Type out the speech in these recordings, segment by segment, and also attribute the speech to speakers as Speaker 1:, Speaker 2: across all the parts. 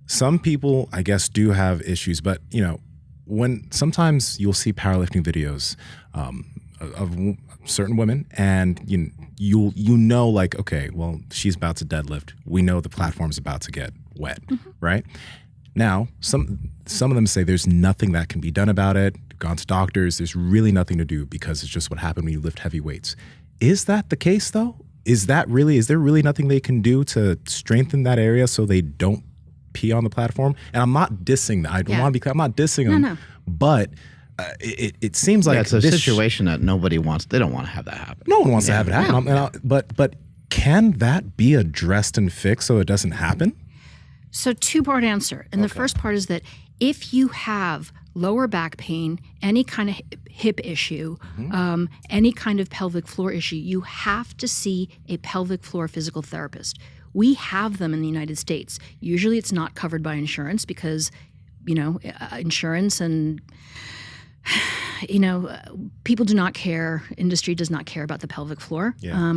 Speaker 1: some people, I guess, do have issues, but when sometimes you'll see powerlifting videos of certain women, and you know, like, okay, well, she's about to deadlift. We know the platform's about to get wet, right? Now, some of them say there's nothing that can be done about it. Gone to doctors. There's really nothing to do because it's just what happened when you lift heavy weights. Is that the case, though? Is there really nothing they can do to strengthen that area so they don't pee on the platform? And I'm not dissing that. I don't want to be clear. I'm not dissing them.
Speaker 2: No.
Speaker 1: But it seems like
Speaker 3: it's a situation that nobody wants. They don't want to have that happen.
Speaker 1: No one wants to have it happen. No. But can that be addressed and fixed so it doesn't happen?
Speaker 2: So two-part answer. And the first part is that if you have lower back pain, any kind of hip issue, any kind of pelvic floor issue, you have to see a pelvic floor physical therapist. We have them in the United States. Usually it's not covered by insurance because, insurance and, people do not care, industry does not care about the pelvic floor. Yeah.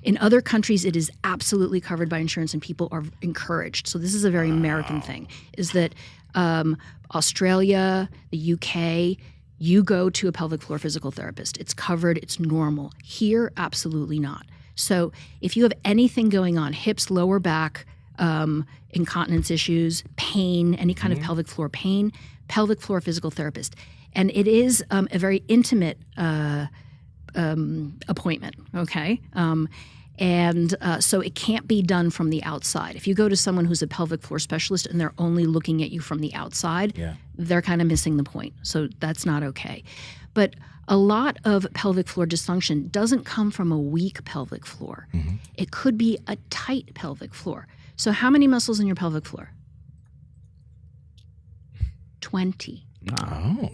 Speaker 2: In other countries, it is absolutely covered by insurance and people are encouraged. So this is a very American thing, is that Australia, the UK, you go to a pelvic floor physical therapist. It's covered, it's normal. Here, absolutely not. So if you have anything going on, hips, lower back, incontinence issues, pain, any kind of pelvic floor pain, pelvic floor physical therapist. And it is a very intimate appointment, okay? So it can't be done from the outside. If you go to someone who's a pelvic floor specialist and they're only looking at you from the outside, they're kind of missing the point. So that's not okay. But a lot of pelvic floor dysfunction doesn't come from a weak pelvic floor. It could be a tight pelvic floor. So how many muscles in your pelvic floor? 20.
Speaker 1: Oh.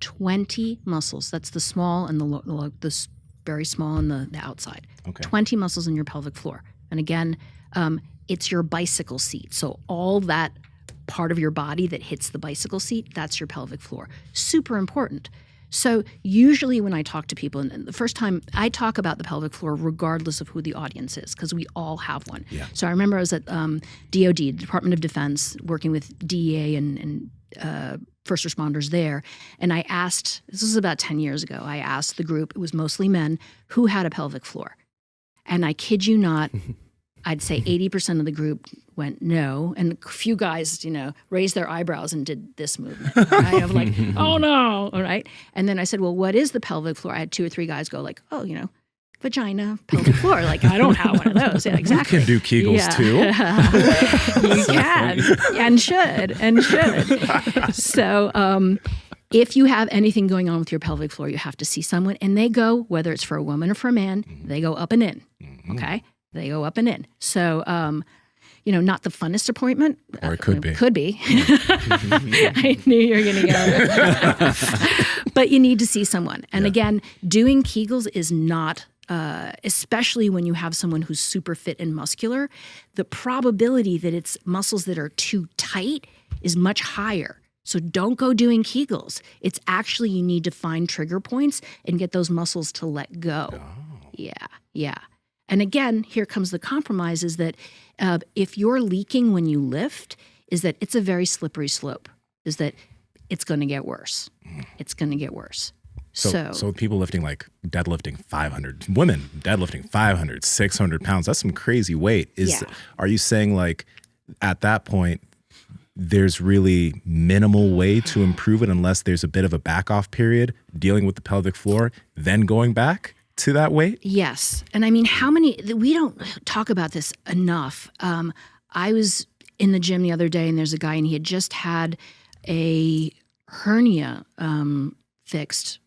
Speaker 2: 20 muscles. That's the small and the very small and the outside.
Speaker 1: Okay.
Speaker 2: 20 muscles in your pelvic floor. And again, it's your bicycle seat. So all that part of your body that hits the bicycle seat, that's your pelvic floor. Super important. So usually when I talk to people, and the first time I talk about the pelvic floor regardless of who the audience is, because we all have one. Yeah. So I remember I was at DOD, Department of Defense, working with DEA and first responders there. And I asked, this was about 10 years ago, I asked the group, it was mostly men, who had a pelvic floor? And I kid you not, I'd say 80% of the group went no. And a few guys, raised their eyebrows and did this movement. Right? I'm like, oh no, all right. And then I said, well, what is the pelvic floor? I had 2 or 3 guys go like, oh, vagina, pelvic floor. Like, I don't have one of those. Yeah, exactly.
Speaker 1: You can do Kegels too.
Speaker 2: You can and should. So if you have anything going on with your pelvic floor, you have to see someone. And they go, whether it's for a woman or for a man, they go up and in. Okay? They go up and in. So, not the funnest appointment.
Speaker 1: Or it could be.
Speaker 2: Could be. I knew you were going to go. But you need to see someone. And again, doing Kegels is not, especially when you have someone who's super fit and muscular, the probability that it's muscles that are too tight is much higher. So don't go doing Kegels. It's actually you need to find trigger points and get those muscles to let go. Oh. Yeah. And again, here comes the compromise is that if you're leaking when you lift, is that it's a very slippery slope, is that it's going to get worse. It's going to get worse.
Speaker 1: So people lifting like deadlifting 500, women deadlifting 500, 600 pounds, that's some crazy weight. Are you saying like at that point, there's really minimal way to improve it unless there's a bit of a back off period dealing with the pelvic floor, then going back to that weight?
Speaker 2: Yes. And I mean, we don't talk about this enough. I was in the gym the other day and there's a guy and he had just had a hernia fixed,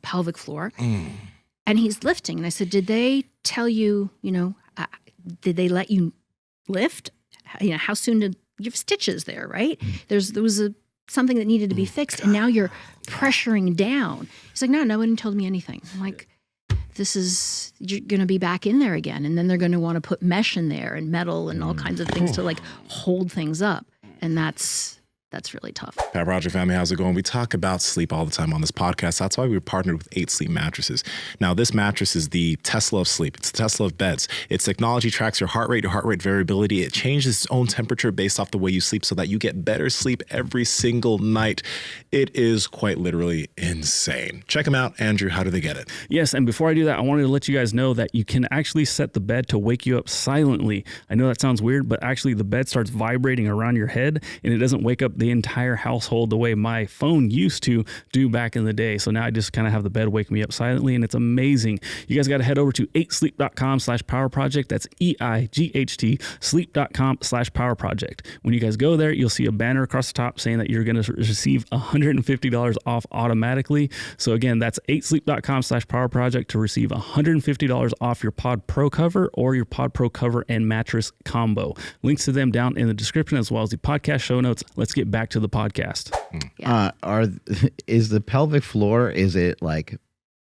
Speaker 2: pelvic floor. And he's lifting. And I said, did they tell you, did they let you lift? How soon did you have stitches there, right? There was something that needed to be fixed. And now you're pressuring down. He's like, no one told me anything. I'm like, you're going to be back in there again. And then they're going to want to put mesh in there and metal and all kinds of things to like hold things up. And that's that's really tough.
Speaker 1: Power Project family, how's it going? We talk about sleep all the time on this podcast. That's why we partnered with 8 Sleep mattresses. Now, this mattress is the Tesla of sleep. It's the Tesla of beds. Its technology tracks your heart rate variability. It changes its own temperature based off the way you sleep so that you get better sleep every single night. It is quite literally insane. Check them out. Andrew, how do they get it?
Speaker 4: Yes, and before I do that, I wanted to let you guys know that you can actually set the bed to wake you up silently. I know that sounds weird, but actually the bed starts vibrating around your head, and it doesn't wake up the entire household the way my phone used to do back in the day. So now I just kind of have the bed wake me up silently, and it's amazing. You guys got to head over to 8sleep.com/powerproject. That's EIGHT sleep.com/powerproject. When you guys go there, you'll see a banner across the top saying that you're going to receive $150 off automatically. So again, that's 8sleep.com/powerproject to receive $150 off your Pod Pro cover or your Pod Pro cover and mattress combo. Links to them down in the description as well as the podcast show notes. Let's get back to the podcast.
Speaker 3: Is the pelvic floor, is it like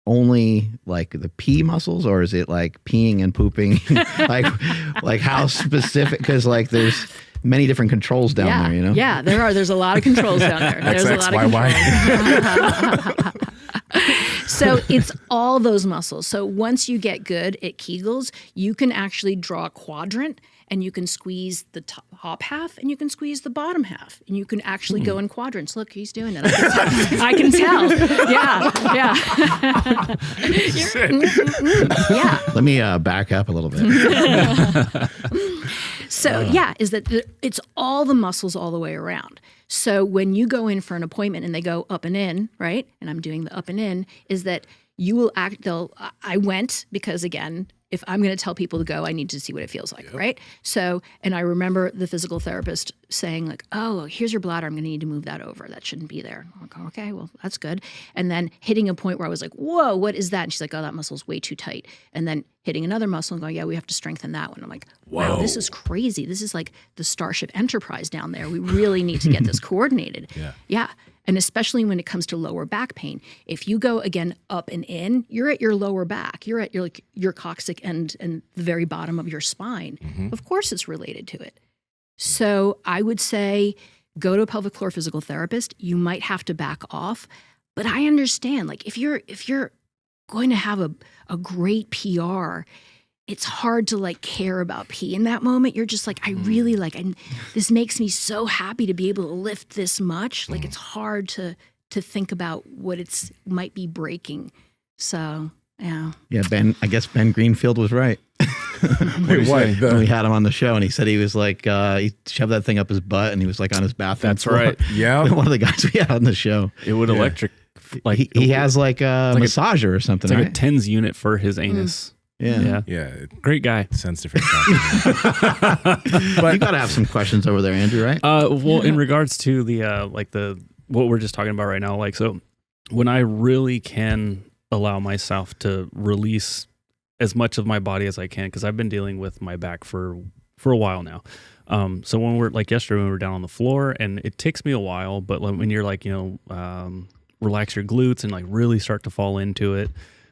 Speaker 3: only like the pee muscles, or is it like peeing and pooping? like how specific? Because like there's many different controls down there, you know?
Speaker 2: Yeah, there's a lot of controls down there. There's a lot of controls. So it's all those muscles. So once you get good at Kegels, you can actually draw a quadrant, and you can squeeze the top half and you can squeeze the bottom half, and you can actually go in quadrants. Look, he's doing it. I can tell. Yeah. Yeah.
Speaker 3: Let me back up a little bit.
Speaker 2: So is that it's all the muscles all the way around. So when you go in for an appointment and they go up and in, right? And I'm doing the up and in, is that you will I went because, again, if I'm going to tell people to go, I need to see what it feels like, right? So, and I remember the physical therapist saying like, oh, here's your bladder. I'm going to need to move that over. That shouldn't be there. I'm like, okay, well, that's good. And then hitting a point where I was like, whoa, what is that? And she's like, oh, that muscle's way too tight. And then hitting another muscle and going, yeah, we have to strengthen that one. I'm like, wow, this is crazy. This is like the Starship Enterprise down there. We really need to get this coordinated. Yeah. And especially when it comes to lower back pain, if you go again up and in, you're at your lower back. You're at your coccyx and the very bottom of your spine. Of course, it's related to it. So I would say go to a pelvic floor physical therapist. You might have to back off, but I understand. Like if you're going to have a great PR, it's hard to like care about pee in that moment. You're just like, I really like, and this makes me so happy to be able to lift this much. Like it's hard to think about what it's might be breaking. So yeah. Yeah,
Speaker 3: I guess Ben Greenfield was right.
Speaker 1: Wait, what?
Speaker 3: We had him on the show, and he said he was like, he shoved that thing up his butt, and he was like on his bathroom.
Speaker 4: That's right.
Speaker 1: Yeah.
Speaker 3: One of the guys we had on the show.
Speaker 4: It would electric.
Speaker 3: Like he has like a massager or something.
Speaker 4: It's like
Speaker 3: right?
Speaker 4: a TENS unit for his anus.
Speaker 3: Yeah.
Speaker 4: Great guy.
Speaker 1: Sounds different. But
Speaker 3: you got to have some questions over there, Andrew, right?
Speaker 4: Well, in regards to the what we're just talking about right now, like, so when I really can allow myself to release as much of my body as I can, because I've been dealing with my back for a while now. So when we're like yesterday, when we were down on the floor, and it takes me a while, but when you're like, relax your glutes and like really start to fall into it.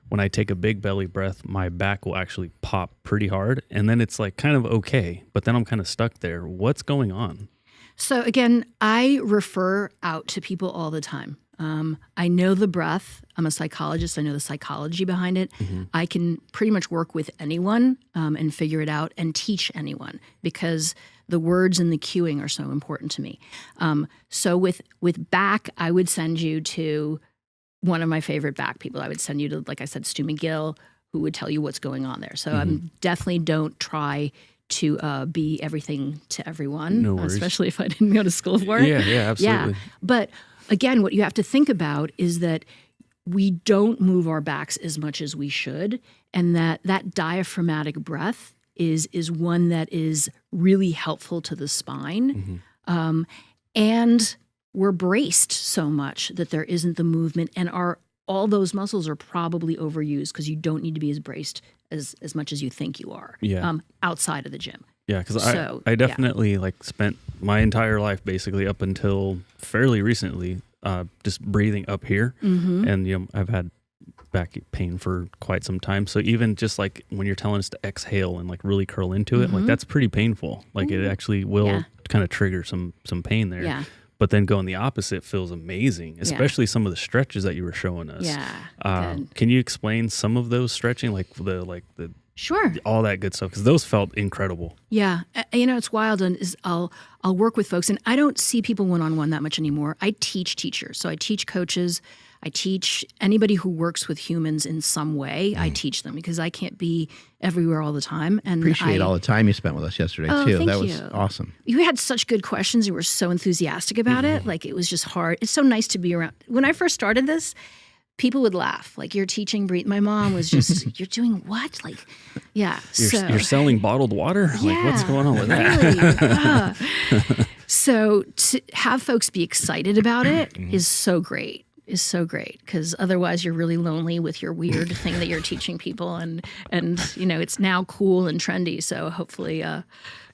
Speaker 4: When I take a big belly breath, my back will actually pop pretty hard. And then it's like kind of okay, but then I'm kind of stuck there. What's going on?
Speaker 2: So again, I refer out to people all the time. I know the breath. I'm a psychologist. I know the psychology behind it. I can pretty much work with anyone and figure it out and teach anyone because the words and the cueing are so important to me. So with back, I would send you to one of my favorite back people. I would send you to, like I said, Stu McGill, who would tell you what's going on there. So definitely don't try to be everything to everyone, especially if I didn't go to school for it.
Speaker 4: Yeah, absolutely.
Speaker 2: Yeah. But again, what you have to think about is that we don't move our backs as much as we should, and that diaphragmatic breath is one that is really helpful to the spine. And we're braced so much that there isn't the movement, and all those muscles are probably overused because you don't need to be as braced as much as you think you are outside of the gym.
Speaker 4: Yeah, because I definitely like spent my entire life basically up until fairly recently just breathing up here. And I've had back pain for quite some time. So even just like when you're telling us to exhale and like really curl into it, like that's pretty painful. Like it actually will kind of trigger some pain there.
Speaker 2: Yeah.
Speaker 4: but then going the opposite feels amazing, especially some of the stretches that you were showing us.
Speaker 2: Yeah. Good.
Speaker 4: Can you explain some of those stretching, like the
Speaker 2: Sure.
Speaker 4: all that good stuff? Because those felt incredible.
Speaker 2: Yeah. It's wild. And I'll work with folks, and I don't see people one-on-one that much anymore. I teach teachers. So I teach coaches. I teach anybody who works with humans in some way. I teach them because I can't be everywhere all the time. And
Speaker 3: Appreciate all the time you spent with us yesterday too.
Speaker 2: Thank
Speaker 3: That was
Speaker 2: you.
Speaker 3: awesome.
Speaker 2: You had such good questions. You were so enthusiastic about it. Like, it was just hard. It's so nice to be around. When I first started this, people would laugh. Like, you're teaching breathe. My mom was just, you're doing what? Like, yeah.
Speaker 4: You're selling bottled water? Like, what's going on with that?
Speaker 2: Really? So to have folks be excited about it is so great. Because otherwise you're really lonely with your weird thing that you're teaching people, and it's now cool and trendy. So hopefully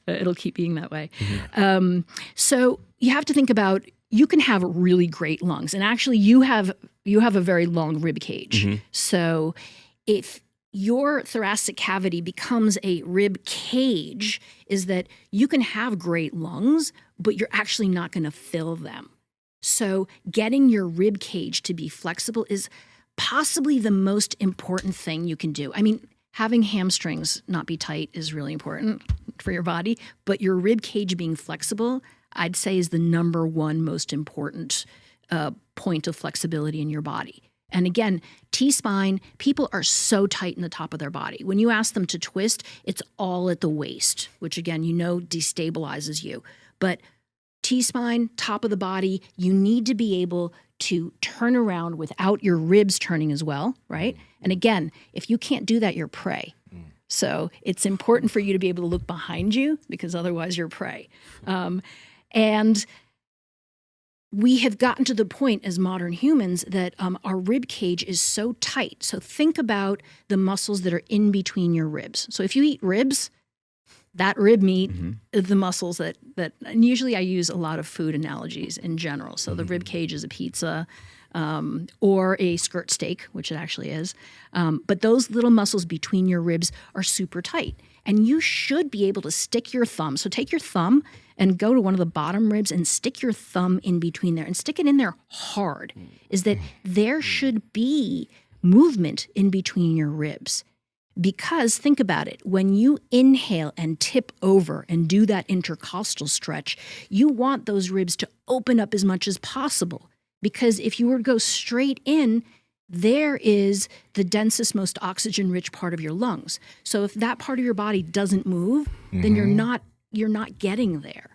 Speaker 2: it'll keep being that way. So you have to think about, you can have really great lungs, and actually you have a very long rib cage. So if your thoracic cavity becomes a rib cage, is that you can have great lungs, but you're actually not going to fill them. So getting your rib cage to be flexible is possibly the most important thing you can do. I mean, having hamstrings not be tight is really important for your body, but your rib cage being flexible, I'd say, is the number one most important point of flexibility in your body. And again, T-spine, people are so tight in the top of their body. When you ask them to twist, it's all at the waist, which again, destabilizes you. But T-spine, top of the body, you need to be able to turn around without your ribs turning as well, right? And again, if you can't do that, you're prey. So it's important for you to be able to look behind you, because otherwise you're prey. And we have gotten to the point as modern humans that our rib cage is so tight. So think about the muscles that are in between your ribs. So if you eat ribs, that rib meat, the muscles and usually I use a lot of food analogies in general. So the rib cage is a pizza or a skirt steak, which it actually is. But those little muscles between your ribs are super tight. And you should be able to stick your thumb. So take your thumb and go to one of the bottom ribs and stick your thumb in between there and stick it in there hard. Is that there should be movement in between your ribs. Because think about it, when you inhale and tip over and do that intercostal stretch, you want those ribs to open up as much as possible. Because if you were to go straight in, there is the densest, most oxygen-rich part of your lungs. So if that part of your body doesn't move, then you're not getting there,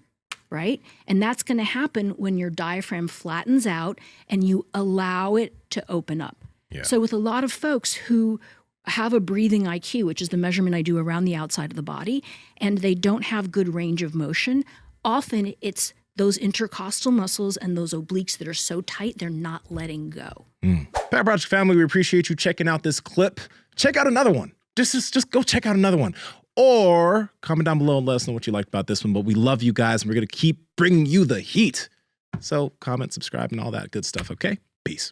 Speaker 2: right? And that's going to happen when your diaphragm flattens out and you allow it to open up.
Speaker 1: Yeah.
Speaker 2: So with a lot of folks who have a breathing IQ, which is the measurement I do around the outside of the body, and they don't have good range of motion, often it's those intercostal muscles and those obliques that are so tight, they're not letting go.
Speaker 1: Power Project family, we appreciate you checking out this clip. Check out another one. Just go check out another one. Or comment down below and let us know what you liked about this one. But we love you guys, and we're going to keep bringing you the heat. So comment, subscribe, and all that good stuff, okay? Peace.